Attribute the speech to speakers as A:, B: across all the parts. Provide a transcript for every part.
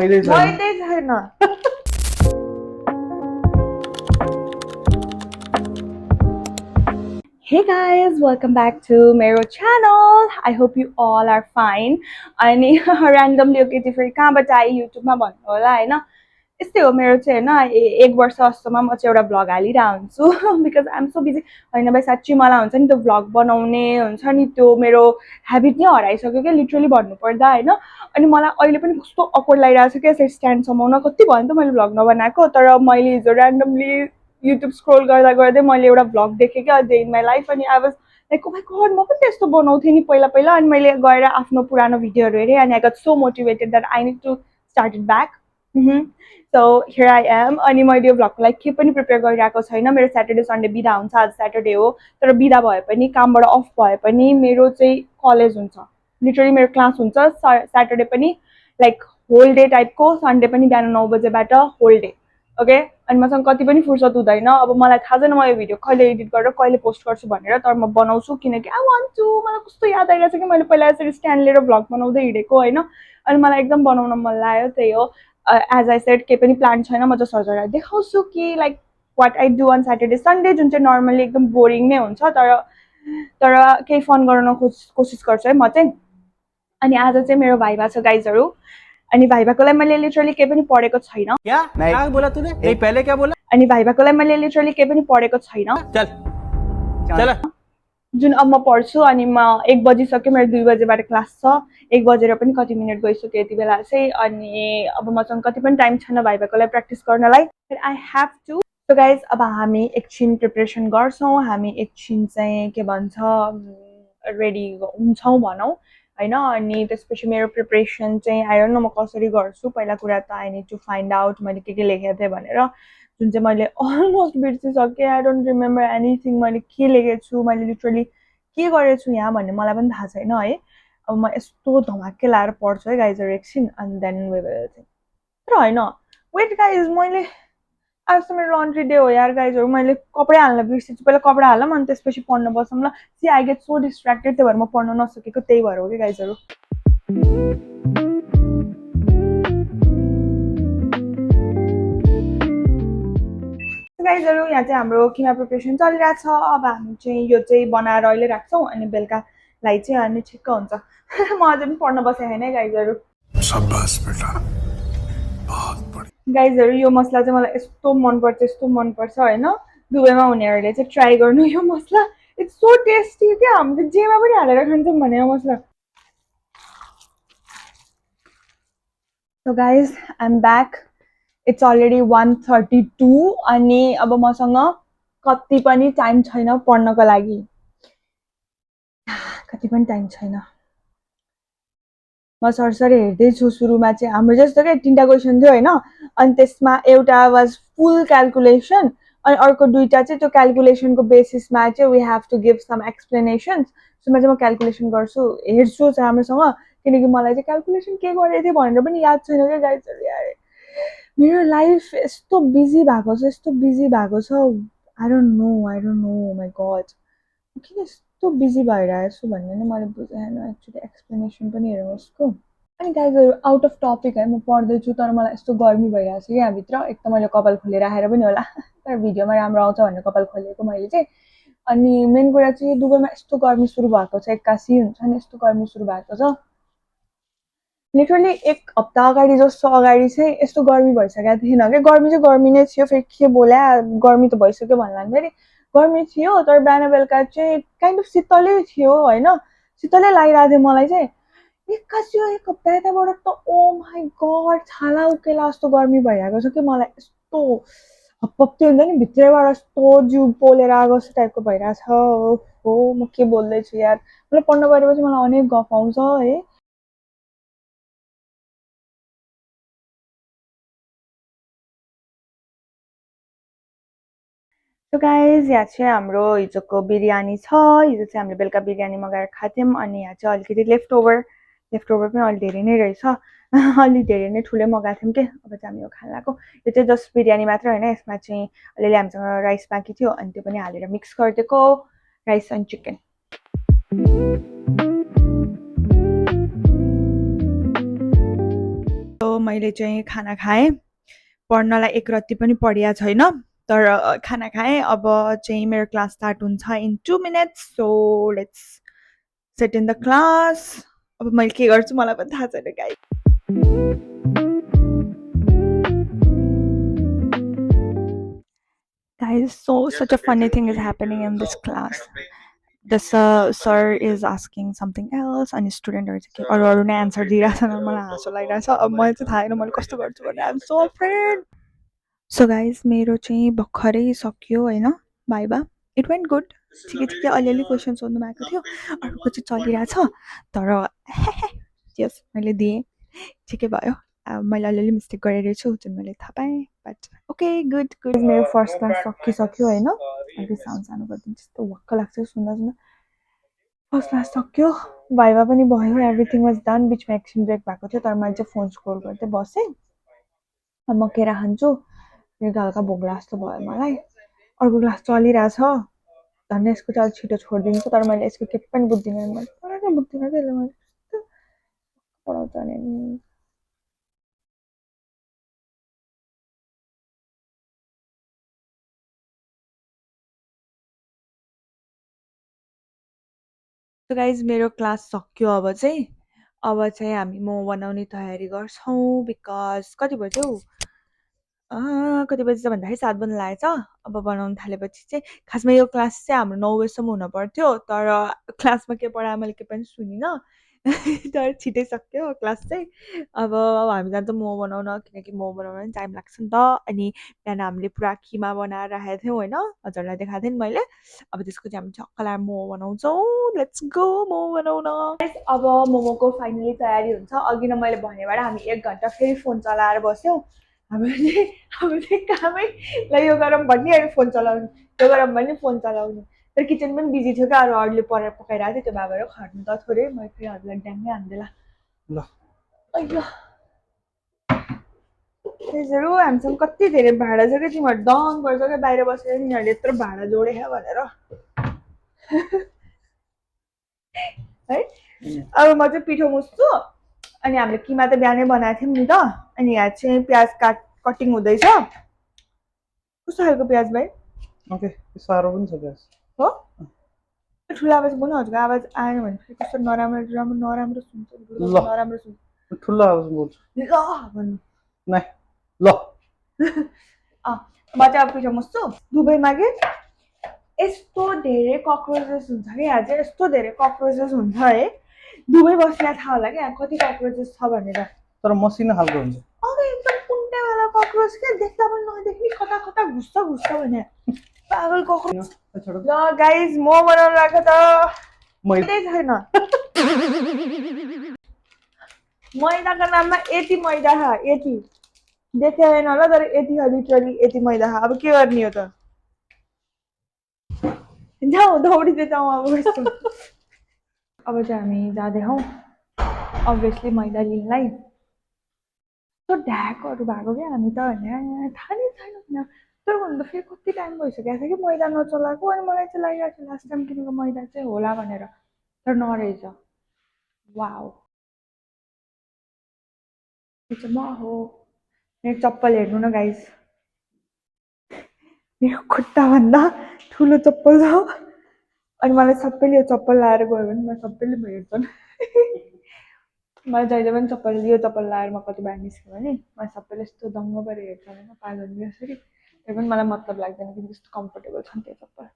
A: मैले छैन Hey guys, welcome back to मेरो channel. I hope you all are fine. अनि randomly ओकेटी कहाँबाट आए युट्युबमा भन्नु होला हैन यस्तै हो मेरो चाहिँ हैन एक वर्ष जस्तोमा म चाहिँ एउटा भ्लग हालिरहेको हुन्छु because I am so busy हैन भाइ साच्चै मलाई हुन्छ नि त्यो भ्लग बनाउने हुन्छ नि त्यो मेरो ह्याबिट नै हराइसक्यो के लिटरली भन्नु पर्दा हैन अनि मलाई अहिले पनि कस्तो अक्वर्ड लागिरहेको छ के यसरी स्ट्यान्ड समाउन कति भयो नि त मैले भ्लग नबनाएको तर मैले हिजो randomly YouTube स्क्रोल गर्दा गर्दै मैले एउटा भ्लग देखेँ क्या डे इन माई लाइफ अनि I was like oh my God म पनि त्यस्तो बनाउँथेँ नि पहिला पहिला अनि मैले गएर आफ्नो पुरानो भिडियोहरू हेरेँ अनि I got so motivated that I need to start it back so here I am अनि मैले यो भ्लगको लागि के पनि प्रिपेयर गरिरहेको छैन मेरो स्याटरडे सन्डे बिदा हुन्छ आज स्याटरडे हो तर बिदा भए पनि कामबाट अफ भए पनि मेरो चाहिँ कलेज हुन्छ लिटरली मेरो क्लास हुन्छ स्याटरडे पनि लाइक होल डे टाइपको सन्डे पनि बिहान 9 बजेबाट होल डे ओके अनि मसँग कति पनि फुर्सद हुँदैन अब मलाई थाहा छैन म यो भिडियो कहिले एडिट गरेर कहिले पोस्ट गर्छु भनेर तर म बनाउँछु किनकि आई वान्ट टु मलाई कस्तो याद आइरहेको छ कि मैले पहिला यसरी स्ट्यान्ड लिएर भ्लग बनाउँदै हिँडेको होइन अनि मलाई एकदम बनाउन मन लाग्यो त्यही हो एज आई सेड केही पनि प्लान छैन म जस्ट हजुरलाई देखाउँछु कि like what I do on Saturday Sunday जुन चाहिँ नर्मली एकदम बोरिङ नै हुन्छ तर केही फन गर्न कोसिस गर्छु है म चाहिँ अनि आज चाहिँ मेरो भाइभा छ गाइजहरू अनि भाइभाकोलाई मैले लिटरली केही पनि पढेको छैन
B: क्या बोला तूने नहीं पहले क्या बोला
A: अनि भाइभाकोलाई मैले लिटरली केही पनि पढेको छैन
B: चल चल
A: जुन अब म पढ्छु अनि म 1 बजिसक्यो मेरो 2 बजेबाट क्लास छ 1 बजेर पनि कति मिनट गइसक्यो यति बेला चाहिँ अनि अब मसँग कति पनि टाइम छैन भाइभाकोलाई प्र्याक्टिस गर्नलाई I have to so guys अब हामी एकछिन प्रिपरेसन गर्छौँ हामी एकछिन चाहिँ के भन्छ रेडी हुन्छौँ भनौँ हैन अनि त्यसपछि मेरो प्रिपरेसन चाहिँ आई डोन्ट नो म कसरी गर्छु पहिला कुरा त I need to find out मैले के लेखेको थिएँ भनेर जुन चाहिँ मैले अलमोस्ट बिर्सिसकेँ आई डोन्ट रिमेम्बर एनिथिङ मैले के लेखेको छु मैले लिटरली के गरेको छु यहाँ भन्ने मलाई पनि थाहा छैन है अब म यस्तो धमाके लाएर पढ्छु है गाइजहरू एकछिन अनि देन वे तर होइन वेट गाइज मैले आज त मेरो लन्ड्री डे हो यार गाइजहरू मैले कपडै हाल्न बिर्सेछु पहिला कपडा हालौँ अनि त्यसपछि पढ्न बसौँ ल see I get so distracted त्यही भएर म पढ्न नसकेको त्यही भएर हो कि गाइजहरू गाइजहरू यहाँ चाहिँ हाम्रो किमा प्रिपरेसन चलिरहेछ अब हामी चाहिँ यो चाहिँ बनाएर अहिले राख्छौँ अनि बेलुकालाई चाहिँ अनि ठिक्क हुन्छ म अझै पनि पढ्न बसेँ होइन है गाइजहरू गाइजहरू यो मसला चाहिँ मलाई यस्तो मनपर्छ होइन दुबईमा हुनेहरूले चाहिँ ट्राई गर्नु यो मसला इट्स सो टेस्टी क्या हामीले जेमा पनि हालेर खान्छौँ भने यो मसला so guys I am back it's already 1:32 अनि अब मसँग कति पनि टाइम छैन पढ्नको लागि कति पनि टाइम छैन म सरसरी हेर्दैछु सुरुमा चाहिँ हाम्रो जस्तो क्या 3टा क्वेसन थियो होइन अनि त्यसमा एउटा वाज फुल क्यालकुलेसन अनि अर्को 2टा चाहिँ त्यो क्यालकुलेसनको बेसिसमा चाहिँ we have to give some explanations त्यसमा चाहिँ म क्यालकुलेसन गर्छु हेर्छु राम्रोसँग किनकि मलाई चाहिँ क्यालकुलेसन के गरेको थिएँ भनेर पनि याद छैन क्या गाइजहरू यार मेरो लाइफ यस्तो बिजी भएको छ I don't know my God किन यस्तो बिजी भइरहेको छु भन्ने नै मैले बुझेन एक्चुली एक्सप्लेनेसन पनि हेरौँ यसको अनि गाइजहरू आउट अफ टपिक है म पढ्दैछु तर मलाई यस्तो गर्मी भइरहेको छ यहाँभित्र एक त मैले कपाल खोलेर आएर पनि होला तर भिडियोमा राम्रो आउँछ भनेर कपाल खोलेको मैले चाहिँ अनि मेन कुरा चाहिँ दुबईमा यस्तो गर्मी सुरु भएको छ एक्कासी हुन्छ नि यस्तो गर्मी सुरु भएको छ लिटरली 1 हप्ता अगाडि जस्तो अगाडि चाहिँ यस्तो गर्मी भइसकेको थिएन क्या गर्मी चाहिँ गर्मी नै थियो फेरि के बोल्या गर्मी त भइसक्यो भन्ला फेरि गर्मी थियो तर बिहान बेलुका चाहिँ काइन्ड अफ शीतलै थियो होइन शीतलै लागिरहेको थियो मलाई चाहिँ एक्कासी 1 हप्ता यताबाट त ओ माई गड छाला उकेला जस्तो गर्मी भइरहेको छ कि मलाई यस्तो हप्पप्ती हुन्छ नि भित्रैबाट यस्तो जिउ पोलेर आएको जस्तो टाइपको भइरहेछ हो म के बोल्दैछु यार मलाई पढ्न परेपछि मलाई अनेक गफ आउँछ है सो गाइज यहाँ चाहिँ हाम्रो हिजोको बिरयानी छ हिजो चाहिँ हामीले बेलुका बिरयानी मगाएर खाथ्यौँ अनि यहाँ चाहिँ अलिकति लेफ्ट ओभर पनि अलि धेरै नै रहेछ अलि धेरै नै ठुलै मगाएको थियौँ कि अब चाहिँ हामी यो खान लाग्यो यो चाहिँ जस्ट बिरयानी मात्र होइन यसमा चाहिँ अलिअलि हामीसँग राइस बाँकी थियो अनि त्यो पनि हालेर मिक्स गरिदिएको राइस एन्ड चिकन मैले चाहिँ खाना खाएँ पढ्नलाई एक रत्ती पनि पढिया छैन तर खाना खाएँ अब चाहिँ मेरो क्लास स्टार्ट हुन्छ in 2 minutes so let's sit in the class अब मैले के गर्छु मलाई पनि थाहा छैन guys Guys, so such a funny thing is happening in this class. The sir is asking something else and student अरू नै answer दिइरहेछन् अनि मलाई हाँसो लागिरहेछ अब मैले चाहिँ थाहा छैन मैले कस्तो गर्छु भनेर I'm so afraid. So guys, मेरो चाहिँ भर्खरै सक्यो हैन भाइबा इट वेन्ट गुड ठिकै ठिकै अलिअलि क्वेसन सोध्नु भएको थियो अर्को चाहिँ चलिरहेछ तर यस मैले दिएँ ठिकै भयो मैले अलिअलि मिस्टेक गरेर छु जुन मैले थाहा पाएँ बट ओके गुड गुड मेरो फर्स्ट क्लास सकिसक्यो होइन अलिक साउन्ड सानो गरिदिनु त्यस्तो वाक्क लाग्छ सुन्दा सुन्दा फर्स्ट क्लास सक्यो भाइबा पनि भयो एभ्रिथिङ वाज डन बिचमा एकछिन ब्रेक भएको थियो तर मैले चाहिँ फोन स्क्रोल गर्दै बसेँ म केरा खान्छु मेरो हल्का भोक जस्तो भयो मलाई अर्को क्लास चलिरहेछ झन् यसको चाहिँ छिटो छोडिदिन्छु तर मैले यसको केही पनि बुझ्दिनँ मैले पढाएकै बुझ्दिनँ त्यसले मैले पढाउँछ नि So guys, मेरो क्लास सक्यो अब चाहिँ हामी मोमो बनाउने तयारी गर्छौँ बिकज कति बज्यो कति बजी त भन्दाखेरि 7 बज्न लागेछ अब बनाउन थालेपछि चाहिँ खासमा यो क्लास चाहिँ हाम्रो 9 बजीसम्म हुन पर्थ्यो तर क्लासमा के पढायो मैले के पनि सुनिनँ तर छिटै सक्यो क्लास चाहिँ अब हामी जान्छौँ मोमो बनाउन किनकि मोमो बनाउन पनि टाइम लाग्छ नि त अनि बिहान हामीले पुरा किमा बनाएर राखेको थियौँ होइन हजुरलाई देखाएको थिएँ नि मैले अब त्यसको चाहिँ हामी छक्क लगाएर मोमो बनाउँछौँ लेट्स गो मोमो बनाउन अब मोमोको फाइनली तयारी हुन्छ अघि नै मैले भनेबाट हामी 1 घन्टा फेरि फोन चलाएर बस्यौँ हाम्रो चाहिँ कामै ल यो गरम भन्ने अनि फोन चलाउने यो गरम भन्ने फोन चलाउने तर किचन पनि बिजी थियो क्या अरूले पकाइरहेको थियो त्यो भएर खट्नु त थोरै मैले फेरि हजुरलाई ड्याङ्गै हान्देला ल अಯ್यो त्यसहरू हामीसँग कति धेरै भाडा छ क्या तिमीहरू दङ गर्छ क्या बाहिर बसेर तिनीहरूले यत्रो भाडा जोडे क्या भनेर है अब म चाहिँ पिठो मुस्छु अनि हामीले किमा त बिहानै बनाएको थियौँ नि त अनि यहाँ चाहिँ प्याज कटिङ हुँदैछ कस्तो खालको प्याज भाइ
B: ओके साह्रो पनि छ प्याज
A: हो ठुलो आवाज बोल्नु हजुरको आवाज आएन भने फेरि कस्तो नराम्रो सुन्छ नराम्रो सुन्छ
B: ठुलो आवाज बोल्छु
A: ल भन्नु
B: नै ल
A: म चाहिँ अब पिठो मुस्छु दुबईमा के यस्तो धेरै कक्रोचेस हुन्छ कि यहाँ चाहिँ यस्तो धेरै कक्रोचेस हुन्छ है दुबई बस्दा थाहा होला कि यहाँ कति कक्रोचेस छ भनेर
B: तर मसिनो खालको हुन्छ
A: अरे एकदम कुन्टेवाला कक्रोच क्या देख्दा पनि नदेख्ने कता कता घुस्छ भने पागल कक्रोच ल गाइज म बनाउन लाग्यो त मैदै छैन मैदाको नाममा यति मैदा छ यति देखे होइन होला तर यति छ लिटरली यति मैदा छ अब के गर्ने हो त जाउँ दौडिँदै जाउँ अब कस्तो अब चाहिँ हामी जाँदै हौ अभियसली मैदा लिनलाई त्यो ढ्याकहरू भएको क्या हामी त होइन थाहा नै छैन तर भन्दा फेरि कति टाइम भइसकेको छ कि मैदा नचलाएको अनि मलाई चाहिँ लागिरहेको छ लास्ट टाइम किनेको मैदा चाहिँ होला भनेर तर नरहेछ वाउ त्यो चाहिँ म हो मेरो चप्पल हेर्नु न गाइस मेरो खुट्टाभन्दा ठुलो चप्पल छ अनि मलाई सबैले यो चप्पल लाएर गयो भने म सबैले हेर्छन् मलाई जहिले पनि चप्पल यो चप्पल लाएर म कति बार निस्क्यो भने मलाई सबैले यस्तो दङ्ग गरेर हेर्छन् होइन पागल यसरी त्यो पनि मलाई मतलब लाग्दैन किनकि त्यस्तो कम्फर्टेबल छ नि त्यो चप्पल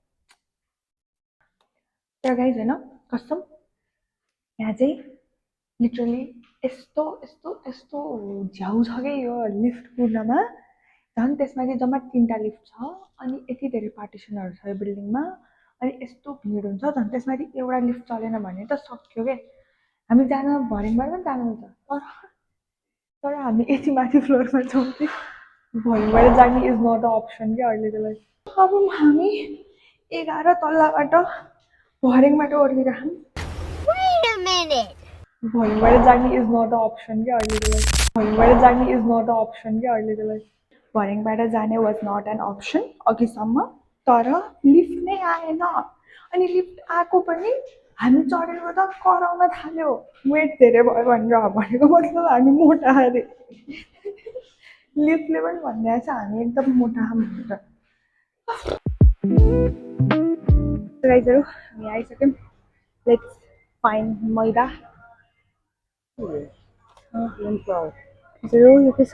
A: तर गाइस होइन कसम यहाँ चाहिँ लिटरली यस्तो यस्तो यस्तो झ्याउ छ कि यो लिफ्ट कुर्नमा झन् त्यसमा चाहिँ जम्मा 3टा लिफ्ट छ अनि यति धेरै पार्टिसनहरू छ यो बिल्डिङमा अनि यस्तो भिड हुन्छ झन् त्यसमाथि एउटा लिफ्ट चलेन भने त सक्यो के हामी जान भरिङबाट पनि जानु हुन्छ तर हामी यति माथि फ्लोरमा छौँ कि भरिङबाट जाने इज नट अ अप्सन क्या अहिलेको लागि अब हामी 11 तल्लाबाट भरिङबाट ओर्लिरहौँ भरिङबाट जाने इज नट अ अप्सन क्या अहिलेको लागि भरिङबाट जाने इज नट अ अप्सन क्या अहिलेको लागि भरिङबाट जाने वाज नट एन अप्सन अघिसम्म तर लिफ्ट नै आएन अनि लिफ्ट आएको पनि हामी चढेको त कराउन थाल्यो वेट धेरै भयो भनेर भनेको मतलब हामी मोटा अरे लिफ्टले पनि भनिरहेको छ हामी एकदम मोटा भनेर गाइजहरू हामी आइसक्यौँ लेट्स फाइन मैदा हजुर यो के छ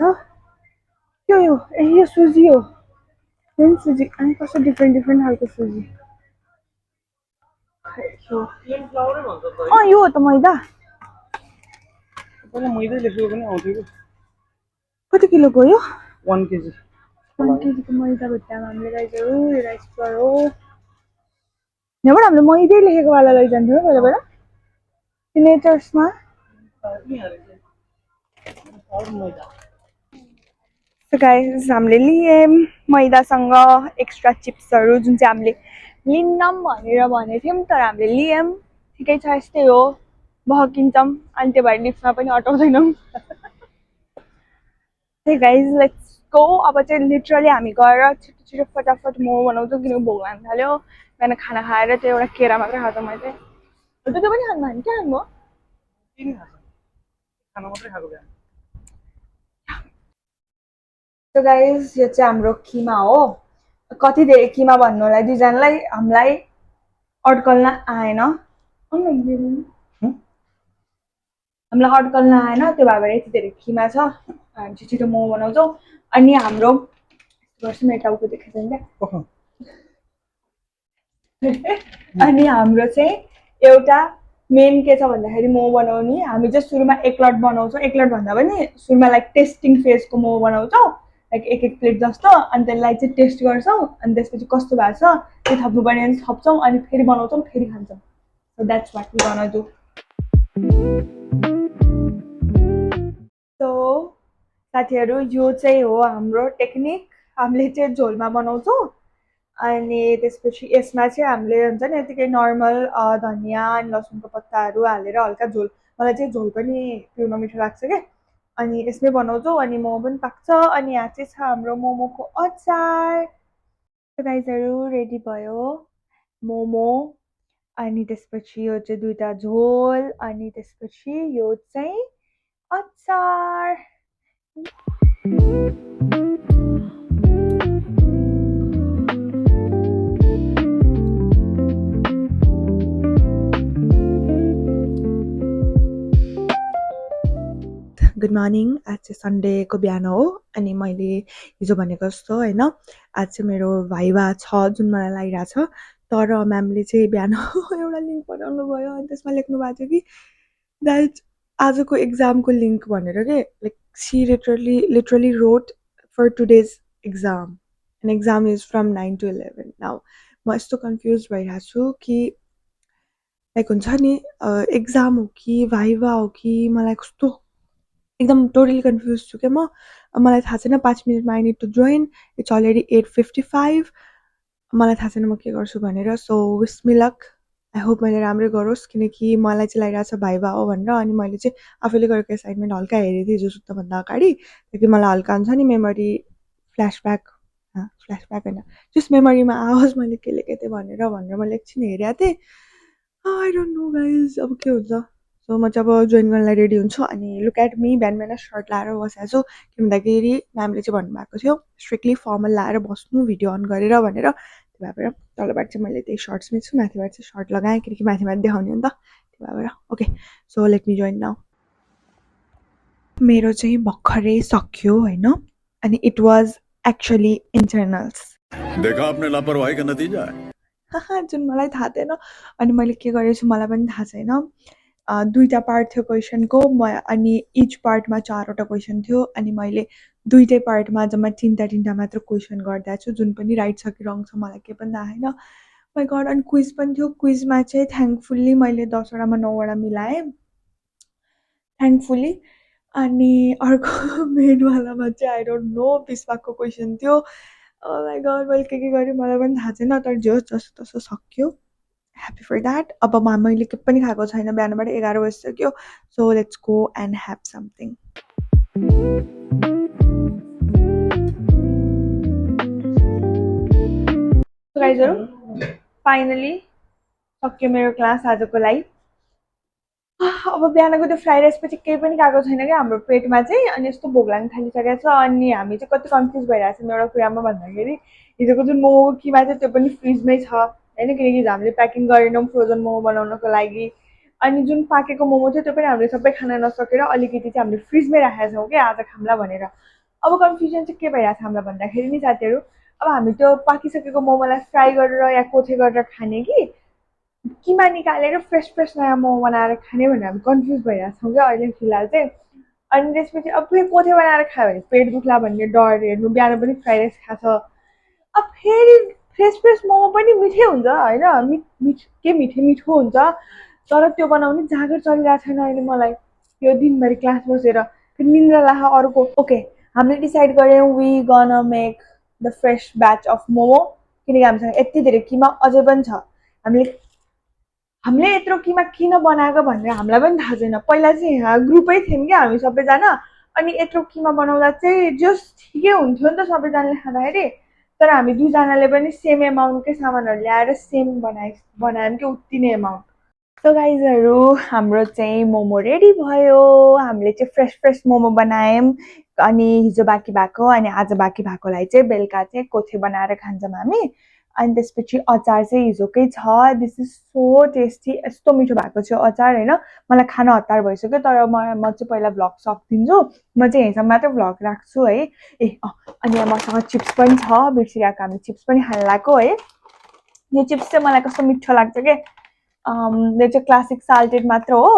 A: यो ए यो सुजी हो सेम सुजी अनि कस्तो डिफ्रेन्ट डिफ्रेन्ट खालको सुजी यो हो त मैदा
B: मैदै लेखेको पनि आउँथ्यो कि
A: कति किलोको यो
B: 1 केजी
A: 1 केजीको मैदा भेट्टामा हामीले गाइजहरू यो राइस फ्लोर हो यहाँबाट हामीले मैदै लेखेको वाला लैजान्थ्यौँ पहिला पहिला सिग्नेचर्समा गाइस हामीले लियौँ मैदासँग एक्स्ट्रा चिप्सहरू जुन चाहिँ हामीले लिन्नौँ भनेर भनेको थियौँ तर हामीले लियौँ ठिकै छ यस्तै हो बहकिन्छौँ अनि त्यो भएर लिफ्टमा पनि अटाउँदैनौँ त्यही गाइस लेट्स गो अब चाहिँ लिटरली हामी गएर छिटो छिटो फटाफट मोमो बनाउँछौँ किनकि भोक लाग्न थाल्यो बिहान खाना खाएर त्यो एउटा केरा मात्रै खाएको मैले त्यो पनि खानु भने के खानु
B: खाना मात्रै खाएको बिहान
A: So guys, यो चाहिँ हाम्रो किमा हो कति धेरै किमा भन्नुलाई दुईजनालाई हामीलाई अड्कल्न आएन हामीलाई अड्कल्न आएन त्यो भएर यति धेरै किमा छ हामी चाहिँ छिटो मोमो बनाउँछौँ अनि हाम्रो गर्छौँ टाउको देखेको छैन क्या अनि हाम्रो चाहिँ एउटा मेन के छ भन्दाखेरि मोमो बनाउने हामी चाहिँ सुरुमा एकलट बनाउँछौँ एकलट भन्दा पनि सुरुमा लाइक टेस्टिङ फेजको मोमो बनाउँछौँ लाइक एक प्लेट जस्तो अनि त्यसलाई चाहिँ टेस्ट गर्छौँ अनि त्यसपछि कस्तो भएको छ त्यो थप्नु पर्ने भने थप्छौँ अनि फेरि बनाउँछौँ फेरि खान्छौँ so that's what we gonna do so साथीहरू यो चाहिँ हो हाम्रो टेक्निक हामीले चाहिँ झोलमा बनाउँछौँ अनि त्यसपछि यसमा चाहिँ हामीले हुन्छ नि यतिकै नर्मल धनियाँ अनि लसुनको पत्ताहरू हालेर हल्का झोल मलाई चाहिँ झोल पनि पिउन मिठो लाग्छ क्या अनि यसमै बनाउँछौँ अनि मोमो पनि पाक्छ अनि यहाँ चाहिँ छ हाम्रो मोमोको अचार गाइजहरू रेडी भयो मोमो अनि त्यसपछि यो चाहिँ दुईटा झोल अनि त्यसपछि यो चाहिँ अचार गुड मर्निङ आज चाहिँ सन्डेको बिहान हो अनि मैले हिजो भनेको जस्तो होइन आज चाहिँ मेरो भाइभा छ जुन मलाई लागिरहेछ तर म्यामले चाहिँ बिहान एउटा लिङ्क बनाउनु भयो अनि त्यसमा लेख्नु भएको थियो कि द्याट आजको एक्जामको लिङ्क भनेर के like see literally road for today's exam and exam is from 9 to 11 now म यस्तो कन्फ्युज भइरहेको छु कि लाइक हुन्छ नि एक्जाम हो कि भाइभा हो कि मलाई कस्तो एकदम टोटली कन्फ्युज छु क्या मलाई थाहा छैन 5 मिनटमा I need to join it's already 8:55 मलाई थाहा छैन म के गर्छु भनेर so wish me luck I hope मैले राम्रै गरोस् किनकि मलाई चाहिँ लागिरहेको छ भाइभा हो भनेर अनि मैले चाहिँ आफूले गरेको एसाइनमेन्ट हल्का हेरेको थिएँ हिजो सुत्नुभन्दा अगाडि ताकि मलाई हल्का हुन्छ नि मेमोरी फ्ल्यासब्याक होइन जस्ट मेमोरीमा आओस् मैले के लेखेको थिएँ भनेर मैले एकछिन हेरेको थिएँ आई डोन्ट नो गाइज अब के हुन्छ सो म चाहिँ अब जोइन गर्नलाई रेडी हुन्छु अनि लुक एट मी बिहान सर्ट लाएर बसेको छु के भन्दाखेरि म्यामले चाहिँ भन्नुभएको थियो स्ट्रिक्टली फर्मल लाएर बस्नु भिडियो अन गरेर भनेर त्यही भएर तलबाट चाहिँ मैले त्यही सर्ट्समै छु माथिबाट चाहिँ सर्ट लगाएँ किनकि माथिबाट देखाउने हो नि त त्यही भएर okay so let me join now मेरो चाहिँ भर्खरै सक्यो होइन अनि इट वाज एक्चुअली इन्टरनल्स
C: देखा आपने लापरवाही का नतीजा है
A: जुन मलाई थाहा थिएन अनि मैले के गरेछु मलाई पनि थाहा छैन दुईटा पार्ट थियो क्वेसनको अनि इच पार्टमा 4वटा क्वेसन थियो अनि मैले दुईटै पार्टमा जम्मा तिनवटा मात्र क्वेसन गर्दा छु जुन पनि राइट छ कि रङ छ मलाई के पनि थाहा छैन माई गड अनि क्विज पनि थियो क्विजमा चाहिँ थ्याङ्कफुल्ली मैले 10वटामा 9वटा मिलाएँ थ्याङ्कफुल्ली अनि अर्को मेनवालामा चाहिँ आई डोन्ट नो 20 मार्कको क्वेसन थियो माई गड मैले के गरेँ मलाई पनि थाहा छैन तर जे होस् जस्तो तस्तो सक्यो ह्याप्पी फर द्याट अब मैले के पनि खाएको छैन बिहानबाट 11 बजिसक्यो so let's go and have something गाइजहरू फाइनली सक्यो मेरो क्लास आजको लागि। अब बिहानको त्यो फ्राइड राइस पछि केही पनि गएको छैन क्या हाम्रो पेटमा चाहिँ, अनि यस्तो भोक लाग्न थालिसकेको छ। अनि हामी चाहिँ कति कन्फ्युज भइरहेको छ एउटा कुरामा भन्दाखेरि हिजोको जुन मोमो किमा छ त्यो पनि फ्रिजमै छ होइन, किनकि हिजो हामीले प्याकिङ गरेनौँ फ्रोजन मोमो बनाउनको लागि। अनि जुन पाकेको मोमो थियो त्यो पनि हामीले सबै खान नसकेर अलिकति चाहिँ हामीले फ्रिजमै राखेका छौँ क्या आज खाम्ला भनेर। अब कन्फ्युजन चाहिँ के भइरहेको छ हामीलाई भन्दाखेरि नि साथीहरू, अब हामी त्यो पाकिसकेको मोमोलाई फ्राई गरेर या कोथे गरेर खाने कि किमा निकालेर फ्रेस फ्रेस नयाँ मोमो बनाएर खाने भनेर हामी कन्फ्युज भइरहेको छौँ क्या अहिले फिलहाल चाहिँ। अनि त्यसपछि अब फेरि कोथे बनाएर खायो भने पेट दुख्ला भन्ने डर, हेर्नु बिहान पनि फ्राइड राइस खाएको छ। अब फेरि फ्रेस फ्रेस मोमो पनि मिठै हुन्छ होइन, मिठो मिठो हुन्छ, तर त्यो बनाउने जाँगर चलिरहेको छैन अहिले मलाई। यो दिनभरि क्लास बसेर फेरि निन्द्रा लाख अर्को। ओके, हामीले डिसाइड गऱ्यौँ we gonna make the fresh batch of momo, किनकि हामीसँग यति धेरै किमा अझै पनि छ। हामीले यत्रो किमा किन बनाएको भनेर हामीलाई पनि थाहा छैन। पहिला चाहिँ यहाँ ग्रुपै थियौँ क्या हामी सबैजना, अनि यत्रो किमा बनाउँदा चाहिँ जस्ट ठिकै हुन्थ्यो नि त सबैजनाले खाँदाखेरि। तर हामी दुईजनाले पनि सेम एमाउन्टकै सामानहरू ल्याएर सेम बनायौँ कि उति नै एमाउन्ट। सो गाइजहरू हाम्रो चाहिँ मोमो रेडी भयो। हामीले चाहिँ फ्रेस फ्रेस मोमो बनायौँ, अनि हिजो बाँकी भएको अनि आज बाँकी भएकोलाई चाहिँ बेलुका चाहिँ कोथे बनाएर खान्छौँ हामी। अनि त्यसपछि अचार चाहिँ हिजोकै छ। दिस इज सो टेस्टी, यस्तो मिठो भएको छ अचार होइन, मलाई खान हतार भइसक्यो। तर म चाहिँ पहिला भ्लग सकिदिन्छु, म चाहिँ यहीँसम्म मात्रै भ्लग राख्छु है। अनि मसँग चिप्स पनि छ, बिर्सिरहेको, हामी चिप्स पनि खान लाग्यो है। यो चिप्स चाहिँ मलाई कस्तो मिठो लाग्छ कि यो चाहिँ क्लासिक साल्टेड मात्र हो,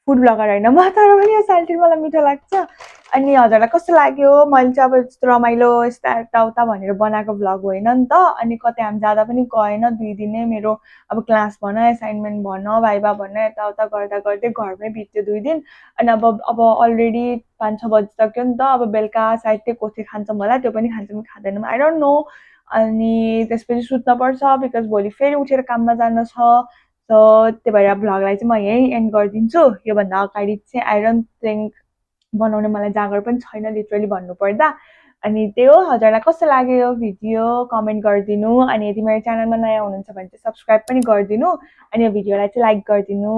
A: फुड ब्लगर होइन म, तर पनि यो साल्टेड मलाई मिठो लाग्छ। अनि हजुरलाई कस्तो लाग्यो? मैले चाहिँ अब यस्तो रमाइलो यस्ता यताउता भनेर बनाएको भ्लग होइन नि त। अनि कतै हामी जाँदा पनि गएन, 2 दिन नै मेरो अब क्लास भन, एसाइनमेन्ट भन, भाइबा भन, यताउता गर्दा गर्दै घरमै बित्यो 2 दिन। अनि अब अलरेडी 5-6 बजिसक्यो नि त। अब बेलुका सायद त्यो कोथे खान्छौँ होला, त्यो पनि खान्छौँ खाँदैनौँ आई डोन्ट नो। अनि त्यसपछि सुत्नुपर्छ बिकज भोलि फेरि उठेर काममा जानु छ। सो त्यही भएर भ्लगलाई चाहिँ म यहीँ एन्ड गरिदिन्छु। योभन्दा अगाडि चाहिँ आई डोन्ट थिङ्क बनाउने मलाई जाँगर पनि छैन लिटरली भन्नुपर्दा। अनि त्यही हो, हजुरलाई कस्तो लाग्यो यो भिडियो कमेन्ट गरिदिनु। अनि यदि मेरो च्यानलमा नयाँ हुनुहुन्छ भने चाहिँ सब्सक्राइब पनि गरिदिनु, अनि यो भिडियोलाई चाहिँ लाइक गरिदिनु।